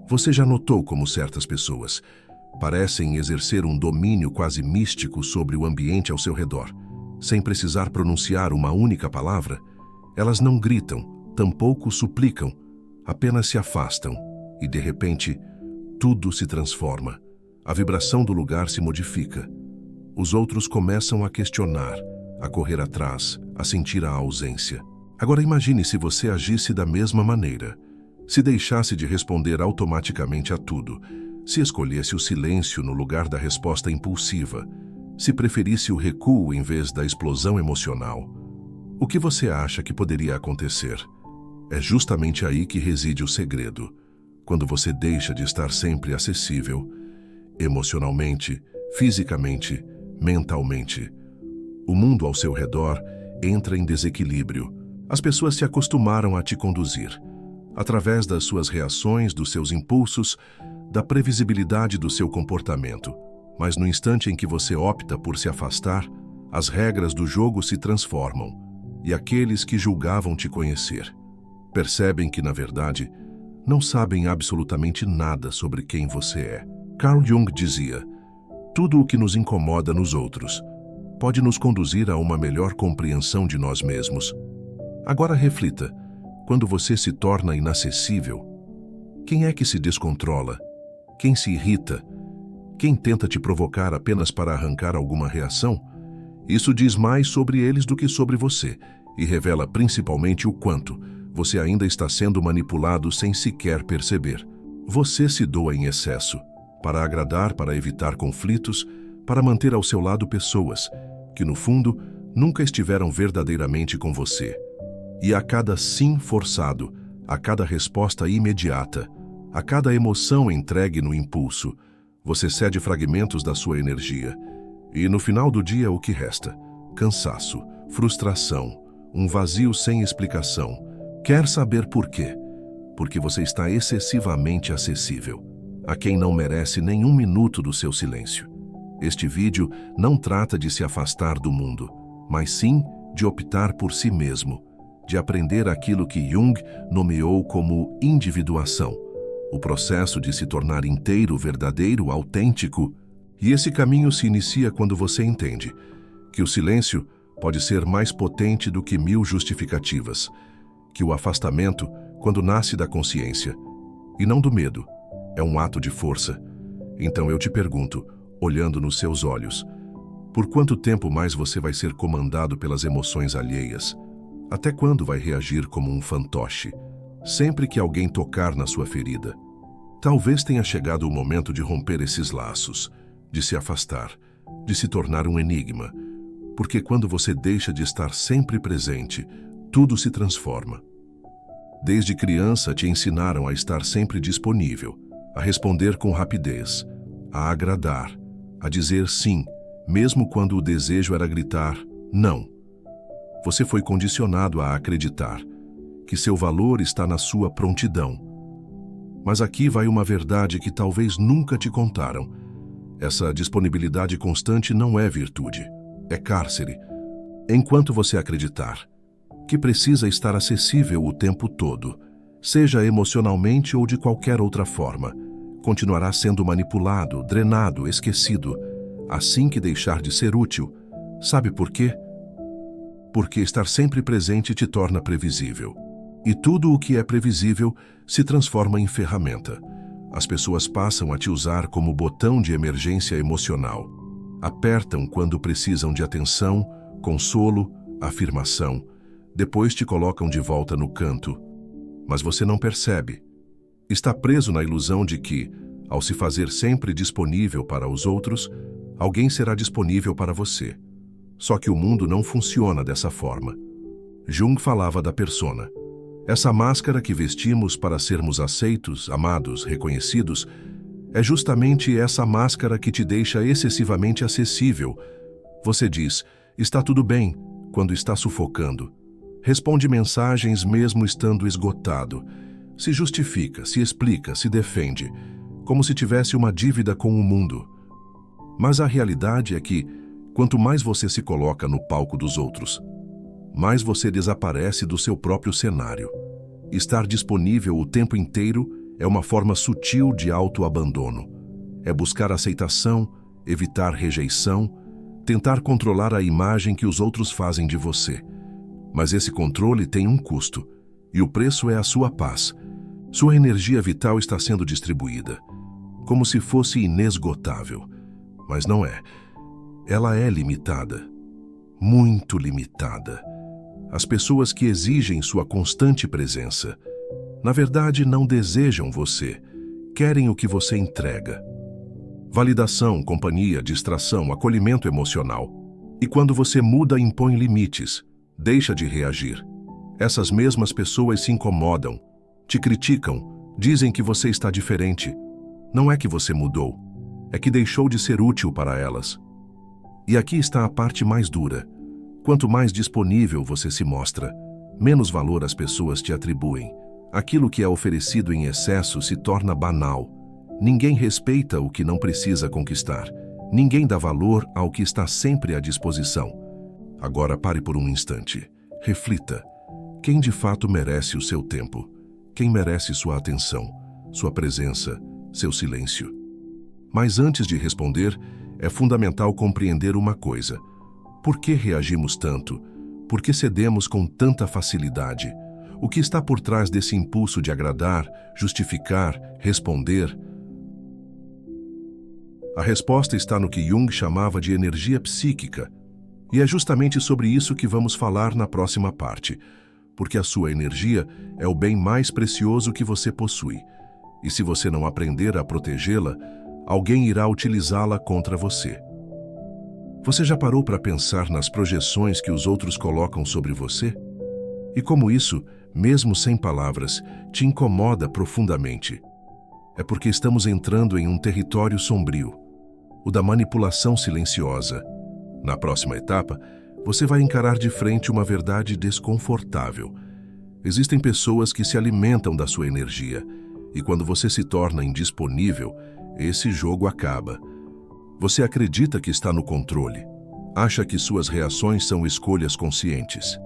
Você já notou como certas pessoas parecem exercer um domínio quase místico sobre o ambiente ao seu redor? Sem precisar pronunciar uma única palavra, elas não gritam, tampouco suplicam, apenas se afastam e, de repente, tudo se transforma. A vibração do lugar se modifica. Os outros começam a questionar, a correr atrás, a sentir a ausência. Agora imagine se você agisse da mesma maneira. Se deixasse de responder automaticamente a tudo, se escolhesse o silêncio no lugar da resposta impulsiva, se preferisse o recuo em vez da explosão emocional, o que você acha que poderia acontecer? É justamente aí que reside o segredo. Quando você deixa de estar sempre acessível, emocionalmente, fisicamente, mentalmente, o mundo ao seu redor entra em desequilíbrio. As pessoas se acostumaram a te conduzir, através das suas reações, dos seus impulsos, da previsibilidade do seu comportamento. Mas no instante em que você opta por se afastar, as regras do jogo se transformam, e aqueles que julgavam te conhecer percebem que, na verdade, não sabem absolutamente nada sobre quem você é. Carl Jung dizia: tudo o que nos incomoda nos outros pode nos conduzir a uma melhor compreensão de nós mesmos. Agora reflita, quando você se torna inacessível, quem é que se descontrola? Quem se irrita? Quem tenta te provocar apenas para arrancar alguma reação? Isso diz mais sobre eles do que sobre você e revela principalmente o quanto você ainda está sendo manipulado sem sequer perceber. Você se doa em excesso, para agradar, para evitar conflitos, para manter ao seu lado pessoas que, no fundo, nunca estiveram verdadeiramente com você. E a cada sim forçado, a cada resposta imediata, a cada emoção entregue no impulso, você cede fragmentos da sua energia. E no final do dia, o que resta? Cansaço, frustração, um vazio sem explicação. Quer saber por quê? Porque você está excessivamente acessível a quem não merece nenhum minuto do seu silêncio. Este vídeo não trata de se afastar do mundo, mas sim de optar por si mesmo, de aprender aquilo que Jung nomeou como individuação, o processo de se tornar inteiro, verdadeiro, autêntico. E esse caminho se inicia quando você entende que o silêncio pode ser mais potente do que 1000 justificativas, que o afastamento, quando nasce da consciência, e não do medo, é um ato de força. Então eu te pergunto, olhando nos seus olhos, por quanto tempo mais você vai ser comandado pelas emoções alheias? Até quando vai reagir como um fantoche, sempre que alguém tocar na sua ferida? Talvez tenha chegado o momento de romper esses laços, de se afastar, de se tornar um enigma, porque quando você deixa de estar sempre presente, tudo se transforma. Desde criança te ensinaram a estar sempre disponível, a responder com rapidez, a agradar, a dizer sim, mesmo quando o desejo era gritar não. Você foi condicionado a acreditar que seu valor está na sua prontidão. Mas aqui vai uma verdade que talvez nunca te contaram. Essa disponibilidade constante não é virtude, é cárcere. Enquanto você acreditar que precisa estar acessível o tempo todo, seja emocionalmente ou de qualquer outra forma, continuará sendo manipulado, drenado, esquecido, assim que deixar de ser útil. Sabe por quê? Porque estar sempre presente te torna previsível. E tudo o que é previsível se transforma em ferramenta. As pessoas passam a te usar como botão de emergência emocional. Apertam quando precisam de atenção, consolo, afirmação. Depois te colocam de volta no canto. Mas você não percebe. Está preso na ilusão de que, ao se fazer sempre disponível para os outros, alguém será disponível para você. Só que o mundo não funciona dessa forma. Jung falava da persona. Essa máscara que vestimos para sermos aceitos, amados, reconhecidos, é justamente essa máscara que te deixa excessivamente acessível. Você diz, está tudo bem, quando está sufocando. Responde mensagens mesmo estando esgotado. Se justifica, se explica, se defende, como se tivesse uma dívida com o mundo. Mas a realidade é que, quanto mais você se coloca no palco dos outros, mais você desaparece do seu próprio cenário. Estar disponível o tempo inteiro é uma forma sutil de autoabandono. É buscar aceitação, evitar rejeição, tentar controlar a imagem que os outros fazem de você. Mas esse controle tem um custo, e o preço é a sua paz. Sua energia vital está sendo distribuída, como se fosse inesgotável. Mas não é. Ela é limitada. Muito limitada. As pessoas que exigem sua constante presença, na verdade, não desejam você, querem o que você entrega. Validação, companhia, distração, acolhimento emocional. E quando você muda, impõe limites, deixa de reagir. Essas mesmas pessoas se incomodam, te criticam, dizem que você está diferente. Não é que você mudou, é que deixou de ser útil para elas. E aqui está a parte mais dura. Quanto mais disponível você se mostra, menos valor as pessoas te atribuem. Aquilo que é oferecido em excesso se torna banal. Ninguém respeita o que não precisa conquistar. Ninguém dá valor ao que está sempre à disposição. Agora pare por um instante. Reflita. Quem de fato merece o seu tempo? Quem merece sua atenção, sua presença, seu silêncio? Mas antes de responder, é fundamental compreender uma coisa. Por que reagimos tanto? Por que cedemos com tanta facilidade? O que está por trás desse impulso de agradar, justificar, responder? A resposta está no que Jung chamava de energia psíquica, e é justamente sobre isso que vamos falar na próxima parte, porque a sua energia é o bem mais precioso que você possui, e se você não aprender a protegê-la, alguém irá utilizá-la contra você. Você já parou para pensar nas projeções que os outros colocam sobre você? E como isso, mesmo sem palavras, te incomoda profundamente? É porque estamos entrando em um território sombrio, o da manipulação silenciosa. Na próxima etapa, você vai encarar de frente uma verdade desconfortável. Existem pessoas que se alimentam da sua energia, e quando você se torna indisponível, esse jogo acaba. Você acredita que está no controle, acha que suas reações são escolhas conscientes.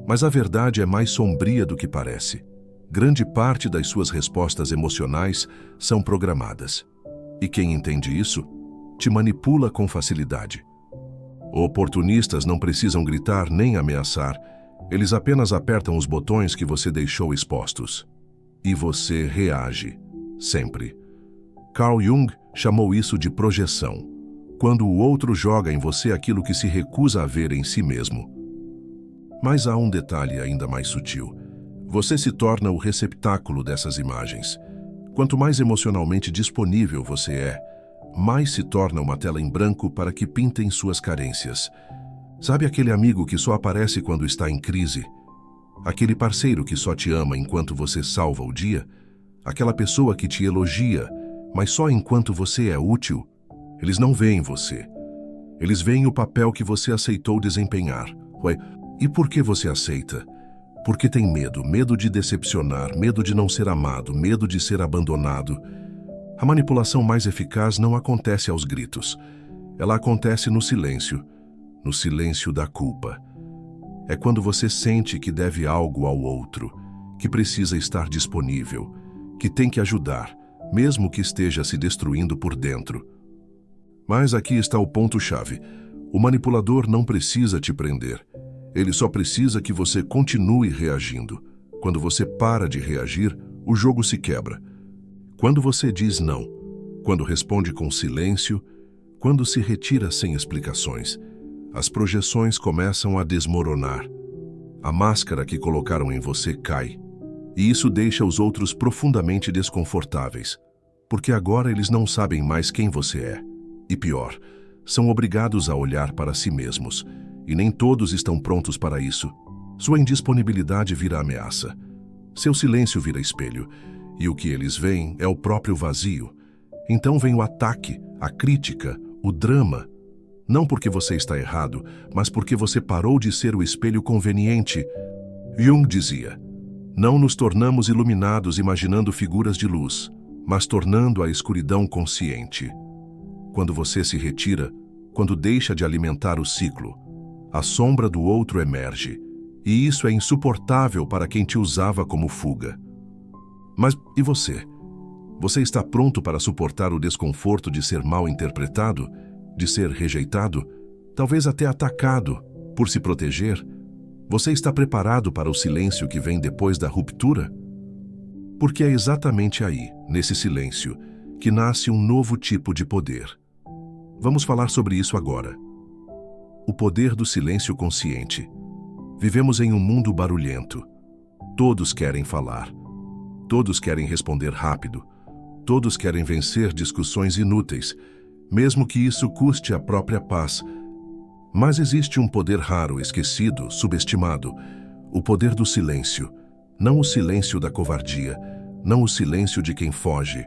Mas a verdade é mais sombria do que parece. Grande parte das suas respostas emocionais são programadas. E quem entende isso, te manipula com facilidade. Oportunistas não precisam gritar nem ameaçar, eles apenas apertam os botões que você deixou expostos. E você reage, sempre. Carl Jung chamou isso de projeção, quando o outro joga em você aquilo que se recusa a ver em si mesmo. Mas há um detalhe ainda mais sutil. Você se torna o receptáculo dessas imagens. Quanto mais emocionalmente disponível você é, mais se torna uma tela em branco para que pintem suas carências. Sabe aquele amigo que só aparece quando está em crise? Aquele parceiro que só te ama enquanto você salva o dia? Aquela pessoa que te elogia, mas só enquanto você é útil? Eles não veem você. Eles veem o papel que você aceitou desempenhar. Ué, e por que você aceita? Porque tem medo de decepcionar, medo de não ser amado, medo de ser abandonado. A manipulação mais eficaz não acontece aos gritos. Ela acontece no silêncio da culpa. É quando você sente que deve algo ao outro, que precisa estar disponível, que tem que ajudar, mesmo que esteja se destruindo por dentro. Mas aqui está o ponto-chave. O manipulador não precisa te prender. Ele só precisa que você continue reagindo. Quando você para de reagir, o jogo se quebra. Quando você diz não, quando responde com silêncio, quando se retira sem explicações, as projeções começam a desmoronar. A máscara que colocaram em você cai. E isso deixa os outros profundamente desconfortáveis, porque agora eles não sabem mais quem você é. E pior, são obrigados a olhar para si mesmos, e nem todos estão prontos para isso. Sua indisponibilidade vira ameaça. Seu silêncio vira espelho, e o que eles veem é o próprio vazio. Então vem o ataque, a crítica, o drama. Não porque você está errado, mas porque você parou de ser o espelho conveniente. Jung dizia: não nos tornamos iluminados imaginando figuras de luz, mas tornando a escuridão consciente. Quando você se retira, quando deixa de alimentar o ciclo, a sombra do outro emerge, e isso é insuportável para quem te usava como fuga. Mas e você? Você está pronto para suportar o desconforto de ser mal interpretado, de ser rejeitado, talvez até atacado, por se proteger? Você está preparado para o silêncio que vem depois da ruptura? Porque é exatamente aí, nesse silêncio, que nasce um novo tipo de poder. Vamos falar sobre isso agora. O poder do silêncio consciente. Vivemos em um mundo barulhento. Todos querem falar. Todos querem responder rápido. Todos querem vencer discussões inúteis, mesmo que isso custe a própria paz. Mas existe um poder raro, esquecido, subestimado. O poder do silêncio. Não o silêncio da covardia, não o silêncio de quem foge,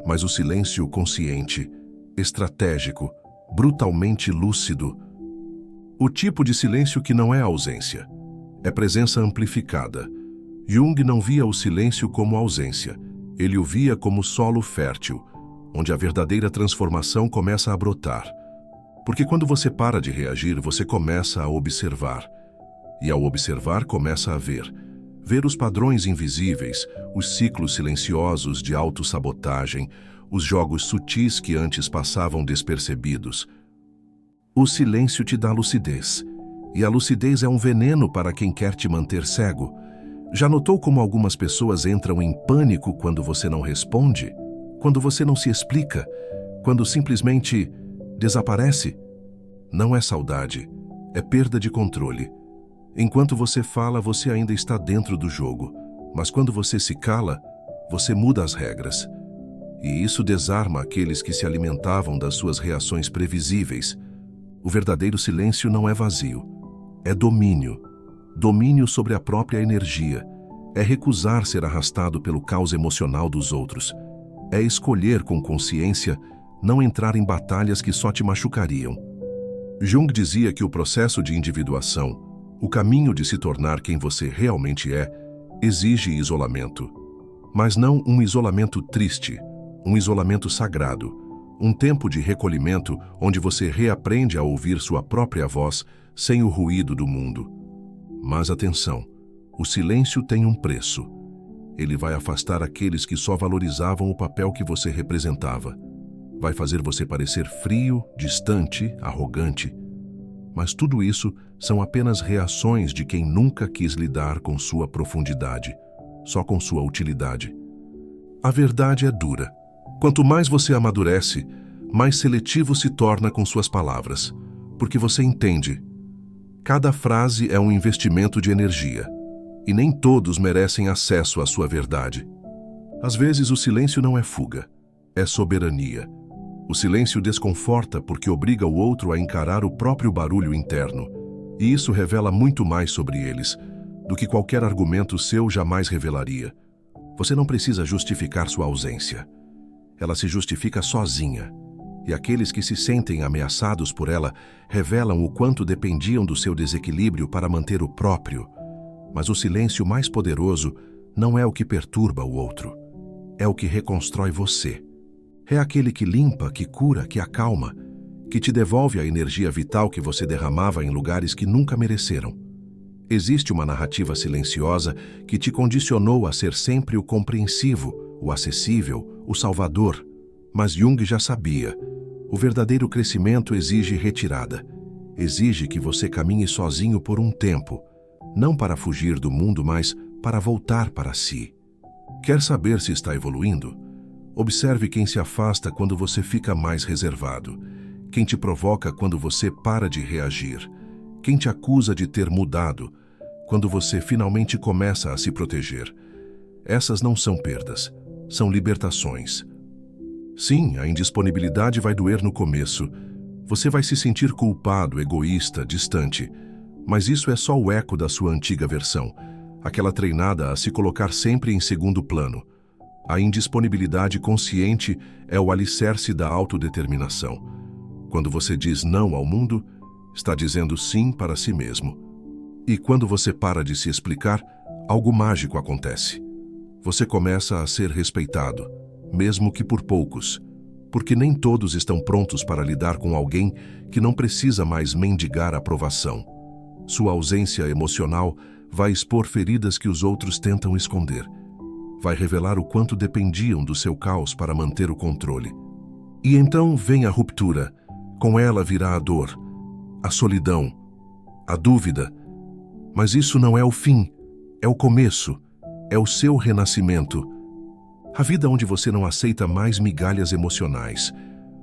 mas o silêncio consciente, estratégico, brutalmente lúcido. O tipo de silêncio que não é ausência, é presença amplificada. Jung não via o silêncio como ausência, ele o via como solo fértil, onde a verdadeira transformação começa a brotar. Porque quando você para de reagir, você começa a observar. E ao observar, começa a ver. Ver os padrões invisíveis, os ciclos silenciosos de autossabotagem, os jogos sutis que antes passavam despercebidos. O silêncio te dá lucidez, e a lucidez é um veneno para quem quer te manter cego. Já notou como algumas pessoas entram em pânico quando você não responde? Quando você não se explica? Quando simplesmente desaparece? Não é saudade, é perda de controle. Enquanto você fala, você ainda está dentro do jogo, mas quando você se cala, você muda as regras. E isso desarma aqueles que se alimentavam das suas reações previsíveis. O verdadeiro silêncio não é vazio, é domínio. Domínio sobre a própria energia. É recusar ser arrastado pelo caos emocional dos outros. É escolher com consciência não entrar em batalhas que só te machucariam. Jung dizia que o processo de individuação, o caminho de se tornar quem você realmente é, exige isolamento. Mas não um isolamento triste, um isolamento sagrado, um tempo de recolhimento onde você reaprende a ouvir sua própria voz sem o ruído do mundo. Mas atenção, o silêncio tem um preço. Ele vai afastar aqueles que só valorizavam o papel que você representava. Vai fazer você parecer frio, distante, arrogante. Mas tudo isso são apenas reações de quem nunca quis lidar com sua profundidade, só com sua utilidade. A verdade é dura. Quanto mais você amadurece, mais seletivo se torna com suas palavras, porque você entende. Cada frase é um investimento de energia, e nem todos merecem acesso à sua verdade. Às vezes o silêncio não é fuga, é soberania. O silêncio desconforta porque obriga o outro a encarar o próprio barulho interno, e isso revela muito mais sobre eles do que qualquer argumento seu jamais revelaria. Você não precisa justificar sua ausência. Ela se justifica sozinha, e aqueles que se sentem ameaçados por ela revelam o quanto dependiam do seu desequilíbrio para manter o próprio. Mas o silêncio mais poderoso não é o que perturba o outro, é o que reconstrói você. É aquele que limpa, que cura, que acalma, que te devolve a energia vital que você derramava em lugares que nunca mereceram. Existe uma narrativa silenciosa que te condicionou a ser sempre o compreensivo, o acessível, o salvador. Mas Jung já sabia. O verdadeiro crescimento exige retirada. Exige que você caminhe sozinho por um tempo, não para fugir do mundo, mas para voltar para si. Quer saber se está evoluindo? Observe quem se afasta quando você fica mais reservado, quem te provoca quando você para de reagir, quem te acusa de ter mudado, quando você finalmente começa a se proteger. Essas não são perdas, são libertações. Sim, a indisponibilidade vai doer no começo. Você vai se sentir culpado, egoísta, distante. Mas isso é só o eco da sua antiga versão, aquela treinada a se colocar sempre em segundo plano. A indisponibilidade consciente é o alicerce da autodeterminação. Quando você diz não ao mundo, está dizendo sim para si mesmo. E quando você para de se explicar, algo mágico acontece. Você começa a ser respeitado, mesmo que por poucos, porque nem todos estão prontos para lidar com alguém que não precisa mais mendigar aprovação. Sua ausência emocional vai expor feridas que os outros tentam esconder. vai revelar o quanto dependiam do seu caos para manter o controle. E então vem a ruptura. Com ela virá a dor, a solidão, a dúvida. Mas isso não é o fim, é o começo, é o seu renascimento. A vida onde você não aceita mais migalhas emocionais,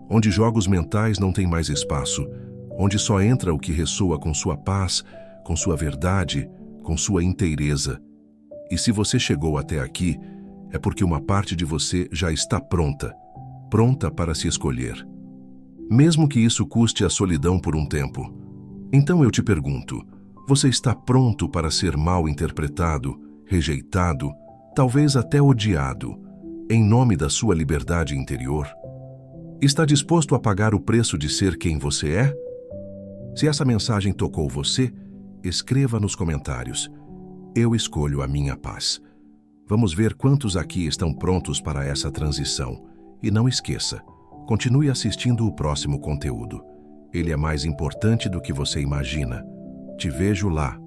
onde jogos mentais não têm mais espaço, onde só entra o que ressoa com sua paz, com sua verdade, com sua inteireza. E se você chegou até aqui, é porque uma parte de você já está pronta, pronta para se escolher. Mesmo que isso custe a solidão por um tempo. Então eu te pergunto, você está pronto para ser mal interpretado, rejeitado, talvez até odiado, em nome da sua liberdade interior? Está disposto a pagar o preço de ser quem você é? Se essa mensagem tocou você, escreva nos comentários. Eu escolho a minha paz. Vamos ver quantos aqui estão prontos para essa transição. E não esqueça, continue assistindo o próximo conteúdo. Ele é mais importante do que você imagina. Te vejo lá.